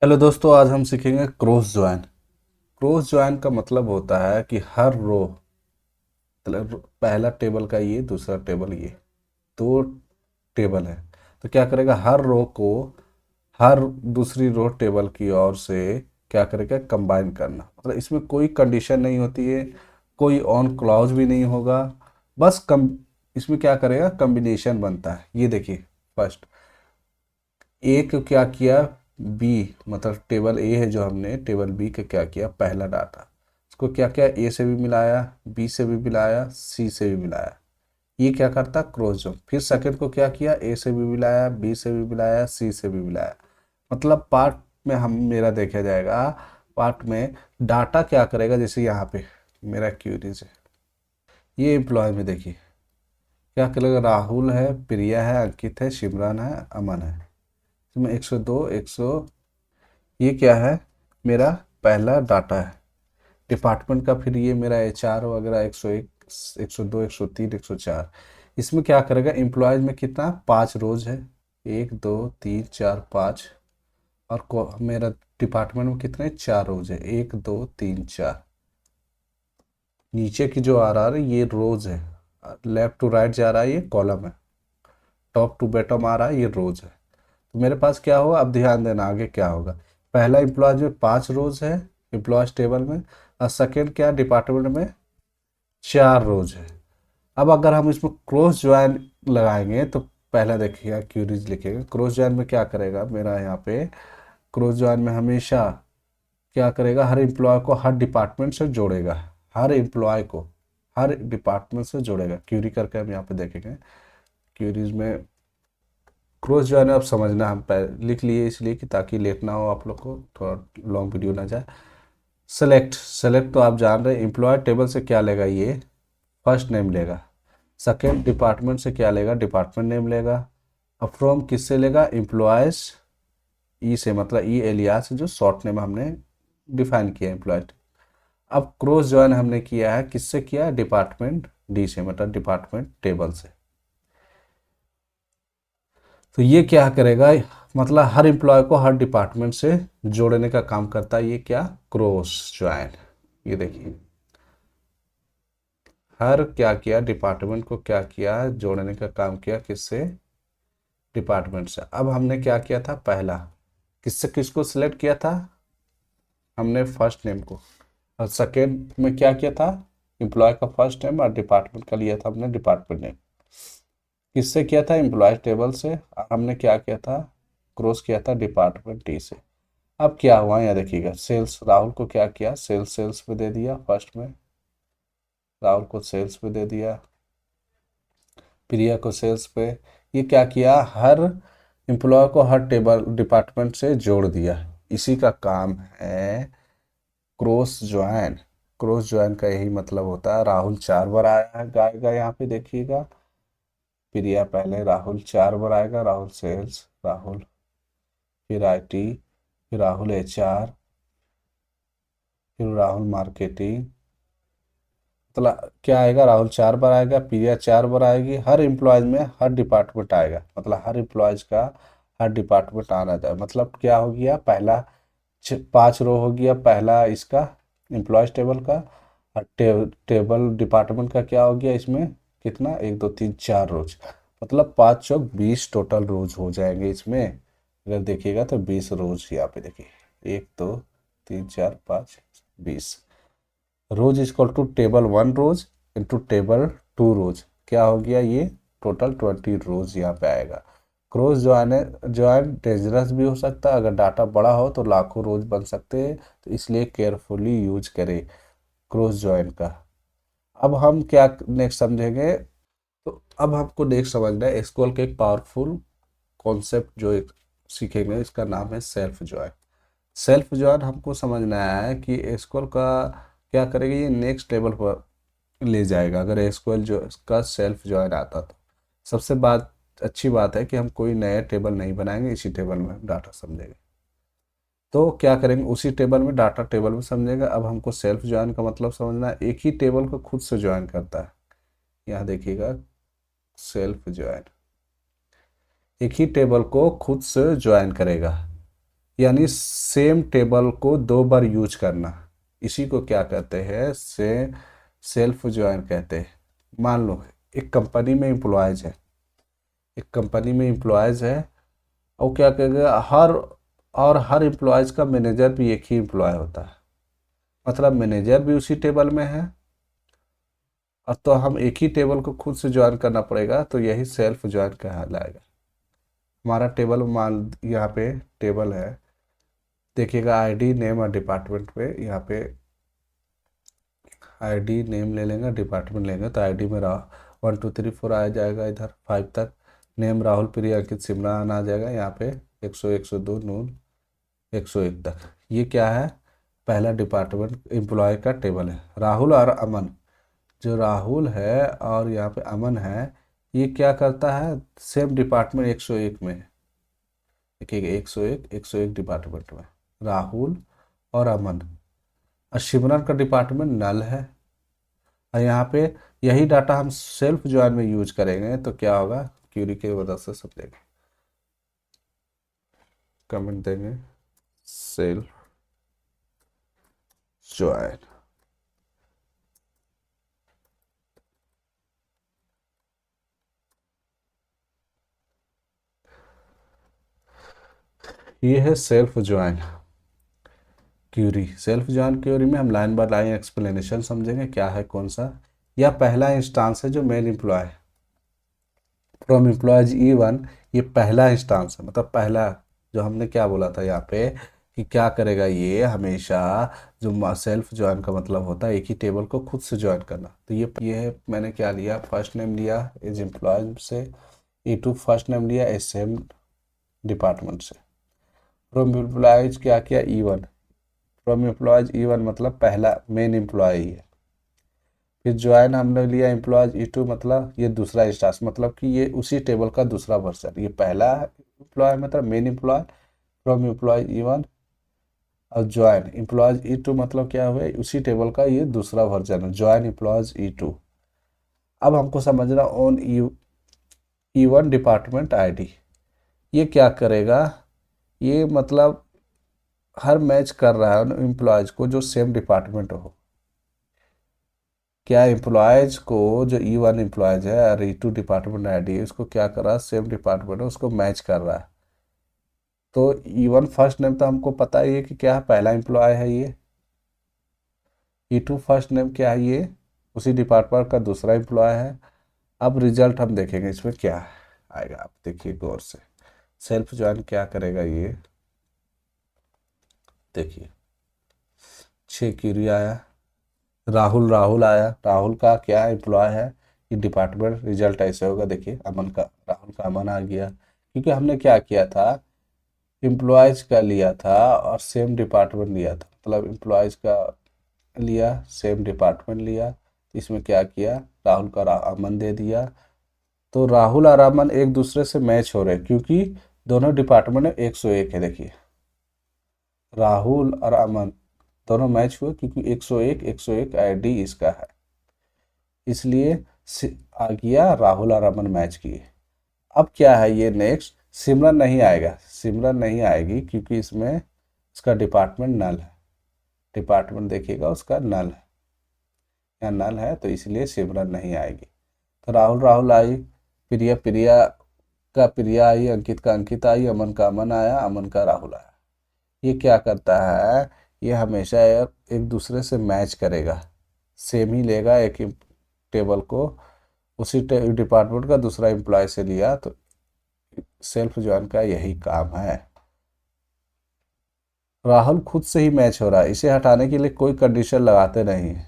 Hello दोस्तों, आज हम सीखेंगे क्रॉस ज्वाइन। क्रॉस ज्वाइन का मतलब होता है कि हर रो, मतलब पहला टेबल का ये, दूसरा टेबल ये, दो टेबल है। तो क्या करेगा, हर रो को हर दूसरी रो टेबल की ओर से क्या करेगा, कंबाइन करना। मतलब इसमें कोई कंडीशन नहीं होती है, कोई ऑन क्लॉज भी नहीं होगा। बस कम इसमें क्या करेगा, कम्बिनेशन बनता है। ये देखिए, फर्स्ट ए को क्या किया, बी, मतलब टेबल ए है जो, हमने टेबल बी का क्या किया, पहला डाटा इसको क्या किया, ए से भी मिलाया, बी से भी मिलाया, सी से भी मिलाया। ये क्या करता, क्रॉस जंप। फिर सेकंड को क्या किया, ए से भी मिलाया, बी से भी मिलाया, सी से भी मिलाया। मतलब पार्ट में हम मेरा देखा जाएगा, पार्ट में डाटा क्या करेगा, जैसे यहाँ पे मेरा क्यूरीज है, ये एम्प्लॉय में देखिए क्या करेगा, राहुल है, प्रिया है, अंकित है, सिमरन है, अमन है। इसमें 102, 100, ये क्या है, मेरा पहला डाटा है डिपार्टमेंट का। फिर ये मेरा एचआर वगैरह 101, 102, 103, 104। इसमें क्या करेगा, एम्प्लॉयज में कितना, 5 रोज है, 1 2 3 4 5। और मेरा डिपार्टमेंट में कितने, 4 रोज है, 1 2 3 4। नीचे की जो आ रहा है ये रोज है, लेफ्ट टू राइट जा रहा है ये कॉलम है, टॉप टू बॉटम आ रहा है ये रोज है। तो मेरे पास क्या होगा, अब ध्यान देना आगे क्या होगा। पहला एम्प्लॉयज में 5 रोज है एम्प्लॉयज टेबल में, और सेकेंड क्या, डिपार्टमेंट में 4 रोज है। अब अगर हम इसमें क्रॉस ज्वाइन लगाएंगे तो पहला देखिएगा, क्यूरीज लिखेगा, क्रॉस ज्वाइन में क्या करेगा, मेरा यहाँ पे क्रॉस ज्वाइन में हमेशा क्या करेगा, हर एम्प्लॉय को हर डिपार्टमेंट से जोड़ेगा। हर एम्प्लॉय को हर डिपार्टमेंट से जोड़ेगा। क्यूरी करके हम यहाँ पे देखेंगे, क्यूरीज में क्रॉस जो है ना, अब समझना, हम पहले लिख लिए इसलिए कि ताकि लेट ना हो आप लोग को, थोड़ा लॉन्ग वीडियो ना जाए। सेलेक्ट, सेलेक्ट तो आप जान रहे हैं, एम्प्लॉय टेबल से क्या लेगा, ये फर्स्ट नेम लेगा। सेकेंड, डिपार्टमेंट से क्या लेगा, डिपार्टमेंट नेम लेगा। अब फ्रॉम किससे लेगा, एम्प्लॉयज ई से, मतलब ई एलियास जो शॉर्ट नेम हमने डिफाइन किया एम्प्लॉय। अब क्रॉस ज्वाइन हमने किया है किससे किया, डिपार्टमेंट डी से, मतलब डिपार्टमेंट टेबल से। तो ये क्या करेगा, मतलब हर एम्प्लॉय को हर डिपार्टमेंट से जोड़ने का काम करता है ये क्या, क्रॉस ज्वाइन। ये देखिए, हर क्या किया, डिपार्टमेंट को क्या किया, जोड़ने का काम किया, किससे, डिपार्टमेंट से। अब हमने क्या किया था, पहला किससे किसको सिलेक्ट किया था, हमने फर्स्ट नेम को। और सेकेंड में क्या किया था, एम्प्लॉय का फर्स्ट नेम, और डिपार्टमेंट का लिया था हमने डिपार्टमेंट नेम। किससे किया था, एम्प्लॉय टेबल से। और हमने क्या किया था, क्रॉस किया था डिपार्टमेंट टी से। अब क्या हुआ यहाँ देखिएगा, सेल्स, राहुल को क्या किया, सेल्स, सेल्स पे दे दिया फर्स्ट में, राहुल को सेल्स पे दे दिया, प्रिया को सेल्स पे। ये क्या किया, हर एम्प्लॉय को हर टेबल डिपार्टमेंट से जोड़ दिया। इसी का काम है क्रॉस ज्वाइन। क्रॉस ज्वाइन का यही मतलब होता है। राहुल 4 बार आया है गाएगा, यहाँ पे देखिएगा, प्रिया पहले, राहुल 4 बार आएगा, राहुल सेल्स, राहुल फिर आईटी, फिर राहुल एचआर, फिर राहुल मार्केटिंग। मतलब क्या आएगा, राहुल 4 बार आएगा, प्रिया 4 बार आएगी, हर एम्प्लॉयज में हर डिपार्टमेंट आएगा, मतलब हर एम्प्लॉयज का हर डिपार्टमेंट आना जाए। मतलब क्या हो गया, पहला 5 रो हो गया पहला इसका, एम्प्लॉयज टेबल का। और टेबल डिपार्टमेंट का क्या हो गया इसमें, कितना, 1 2 3 4 रोज। मतलब 5 चौक 20 टोटल रोज हो जाएंगे इसमें। अगर देखिएगा तो 20 रोज यहाँ पे देखिए, 1 2 3 4 5, 20 rows equal to table 1 rows into table 2 rows. क्या हो गया ये, टोटल 20 रोज यहाँ पे आएगा। क्रॉस ज्वाइन डेंजरस भी हो सकता है, अगर डाटा बड़ा हो तो लाखों रोज बन सकते हैं। तो इसलिए केयरफुली यूज करें क्रॉस ज्वाइन का। अब हम क्या नेक्स्ट समझेंगे, तो अब हमको नेक्स्ट समझना है एसक्यूएल के एक पावरफुल कॉन्सेप्ट जो एक सीखेंगे, इसका नाम है सेल्फ ज्वाइन। सेल्फ ज्वाइन हमको समझना है कि एसक्यूएल का क्या करेगा, ये नेक्स्ट लेवल पर ले जाएगा अगर एसक्यूएल जो का सेल्फ ज्वाइन आता तो। सबसे बात अच्छी बात है कि हम कोई नया टेबल नहीं बनाएंगे, इसी टेबल में डाटा समझेंगे। तो क्या करेंगे, उसी टेबल में डाटा टेबल में समझेगा। अब हमको सेल्फ ज्वाइन का मतलब समझना है, एक ही टेबल को खुद से ज्वाइन करता है। यहाँ देखिएगा, सेल्फ ज्वाइन एक ही टेबल को खुद से ज्वाइन करेगा। यानी सेम टेबल को दो बार यूज करना, इसी को क्या कहते हैं, सेल्फ ज्वाइन कहते हैं। मान लो एक कंपनी में एम्प्लॉयज है, एक कंपनी में एम्प्लॉयज है, और क्या कहेगा, हर एम्प्लॉयज का मैनेजर भी एक ही एम्प्लॉय होता है, मतलब मैनेजर भी उसी टेबल में है, और तो हम एक ही टेबल को खुद से ज्वाइन करना पड़ेगा, तो यही सेल्फ ज्वाइन कहलाएगा। हमारा टेबल मान यहाँ पे टेबल है, देखिएगा आईडी नेम और डिपार्टमेंट पे, यहाँ पे आईडी नेम ले लेंगे, डिपार्टमेंट लेंगे, तो आईडी में 1 2 3 4 आ जाएगा, इधर 5 तक। नेम राहुल प्रिया अंकित सिमरन आ जाएगा, यहाँ पे 100 102 नून 101 तक। ये क्या है, पहला डिपार्टमेंट एम्प्लॉय का टेबल है। राहुल और अमन, जो राहुल है और यहाँ पे अमन है, ये क्या करता है, सेम डिपार्टमेंट 101 में, देखिएगा 101 डिपार्टमेंट में राहुल और अमन, और सिमरन का डिपार्टमेंट नल है। और यहाँ पे यही डाटा हम सेल्फ ज्वाइन में यूज करेंगे, तो क्या होगा, क्यूरी की मदद से समझेंगे। कमेंट देंगे सेल्फ ज्वाइन, ये है self join query. Self join query में हम लाइन बाय लाइन एक्सप्लेनेशन समझेंगे, क्या है कौन सा। यह पहला इंस्टांस है जो main employ from employees E1, ये पहला इंस्टांस है, मतलब पहला, जो हमने क्या बोला था यहाँ पे कि क्या करेगा, ये हमेशा जो सेल्फ ज्वाइन का मतलब होता है एक ही टेबल को खुद से ज्वाइन करना। तो ये है, मैंने क्या लिया, फर्स्ट नेम लिया एज एम्प्लॉयज से, E2 फर्स्ट नेम लिया एज सेम डिपार्टमेंट से। फ्रॉम एम्प्लॉयज क्या किया, E1, फ्रॉम एम्प्लॉयज E1 मतलब पहला मेन एम्प्लॉय है। फिर ज्वाइन हमने लिया एम्प्लॉयज E2, मतलब ये दूसरा इंस्टांस, मतलब कि ये उसी टेबल का दूसरा वर्जन, ये पहला एम्प्लॉय मतलब main employ from employees E1, और ज्वाइन एम्प्लॉयज E2 मतलब क्या हुआ, उसी टेबल का ये दूसरा वर्जन है, ज्वाइन एम्प्लॉयज E2। अब हमको समझना ऑन E1 डिपार्टमेंट आईडी, ये क्या करेगा, ये मतलब हर मैच कर रहा है उन एम्प्लॉयज को जो सेम डिपार्टमेंट हो। क्या एम्प्लॉयज को, जो E1 एम्प्लॉयज है और E2 डिपार्टमेंट आईडी, उसको क्या कर रहा है, सेम डिपार्टमेंट है उसको मैच कर रहा है। तो E1 फर्स्ट नेम तो हमको पता ही है कि क्या है, पहला एम्प्लॉय है ये। E2 फर्स्ट नेम क्या है, ये उसी डिपार्टमेंट का दूसरा एम्प्लॉय है। अब रिजल्ट हम देखेंगे इसमें क्या आएगा, आप देखिए गौर से। सेल्फ ज्वाइन क्या करेगा, ये देखिए 6 क्यूरी आया, राहुल आया, राहुल का क्या एम्प्लॉय है, ये डिपार्टमेंट, रिजल्ट ऐसे होगा, देखिए अमन का, राहुल का अमन आ गया, क्योंकि हमने क्या किया था, एम्प्लॉयज का लिया था और सेम डिपार्टमेंट लिया था, मतलब एम्प्लॉयज का लिया सेम डिपार्टमेंट लिया, इसमें क्या किया, राहुल का अमन दे दिया। तो राहुल और अमन एक दूसरे से मैच हो रहे हैं, क्योंकि दोनों डिपार्टमेंट में 101 है, देखिए राहुल और अमन दोनों मैच हुए, क्योंकि 101 आईडी इसका है, इसलिए आ गया, राहुल और अमन मैच किए। अब क्या है, ये नेक्स्ट सिमरन नहीं आएगा, सिमरन नहीं आएगी, क्योंकि इसमें इसका डिपार्टमेंट नल है, डिपार्टमेंट देखिएगा उसका नल है, या नल है, तो इसलिए सिमरन नहीं आएगी। तो राहुल राहुल आई, प्रिया का प्रिया आई, अंकित का अंकित आई, अमन का अमन आया, अमन का राहुल आया। ये क्या करता है, ये हमेशा एक दूसरे से मैच करेगा, सेम ही लेगा एक ही टेबल को, उसी डिपार्टमेंट का दूसरा एम्प्लॉय से लिया, तो सेल्फ ज्वाइन का यही काम है। राहुल खुद से ही मैच हो रहा है, इसे हटाने के लिए कोई कंडीशन लगाते नहीं है,